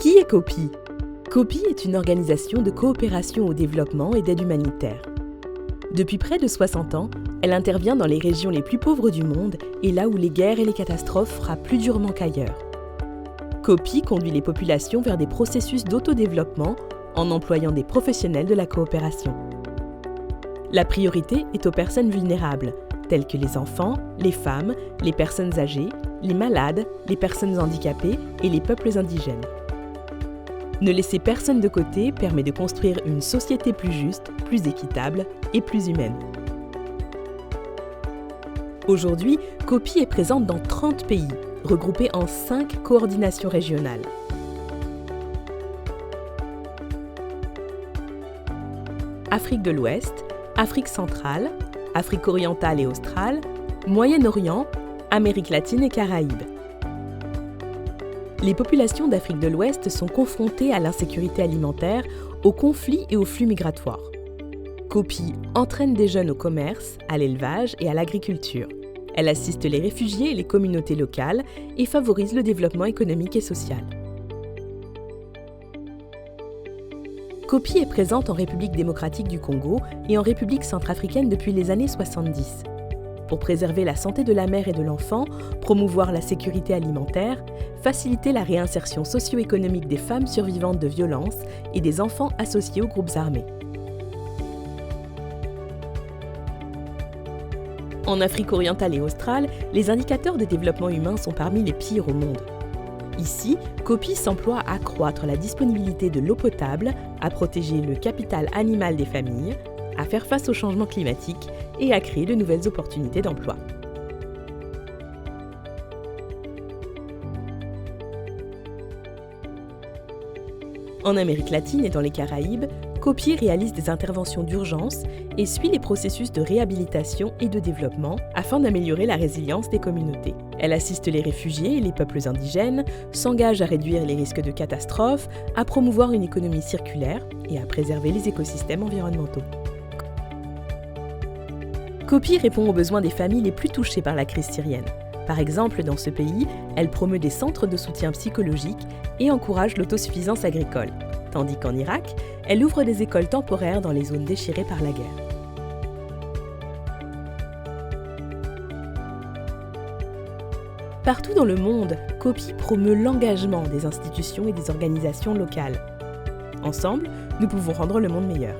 Qui est COPI ? COPI est une organisation de coopération au développement et d'aide humanitaire. Depuis près de 60 ans, elle intervient dans les régions les plus pauvres du monde et là où les guerres et les catastrophes frappent plus durement qu'ailleurs. COPI conduit les populations vers des processus d'autodéveloppement en employant des professionnels de la coopération. La priorité est aux personnes vulnérables, telles que les enfants, les femmes, les personnes âgées, les malades, les personnes handicapées et les peuples indigènes. Ne laisser personne de côté permet de construire une société plus juste, plus équitable et plus humaine. Aujourd'hui, COPI est présente dans 30 pays, regroupés en 5 coordinations régionales. Afrique de l'Ouest, Afrique centrale, Afrique orientale et australe, Moyen-Orient, Amérique latine et Caraïbes. Les populations d'Afrique de l'Ouest sont confrontées à l'insécurité alimentaire, aux conflits et aux flux migratoires. COPI entraîne des jeunes au commerce, à l'élevage et à l'agriculture. Elle assiste les réfugiés et les communautés locales et favorise le développement économique et social. COPI est présente en République démocratique du Congo et en République centrafricaine depuis les années 70. Pour préserver la santé de la mère et de l'enfant, promouvoir la sécurité alimentaire, faciliter la réinsertion socio-économique des femmes survivantes de violences et des enfants associés aux groupes armés. En Afrique orientale et australe, les indicateurs de développement humain sont parmi les pires au monde. Ici, COPI s'emploie à accroître la disponibilité de l'eau potable, à protéger le capital animal des familles, à faire face au changement climatique et à créer de nouvelles opportunités d'emploi. En Amérique latine et dans les Caraïbes, COPI réalise des interventions d'urgence et suit les processus de réhabilitation et de développement afin d'améliorer la résilience des communautés. Elle assiste les réfugiés et les peuples indigènes, s'engage à réduire les risques de catastrophes, à promouvoir une économie circulaire et à préserver les écosystèmes environnementaux. COPI répond aux besoins des familles les plus touchées par la crise syrienne. Par exemple, dans ce pays, elle promeut des centres de soutien psychologique et encourage l'autosuffisance agricole, tandis qu'en Irak, elle ouvre des écoles temporaires dans les zones déchirées par la guerre. Partout dans le monde, COPI promeut l'engagement des institutions et des organisations locales. Ensemble, nous pouvons rendre le monde meilleur.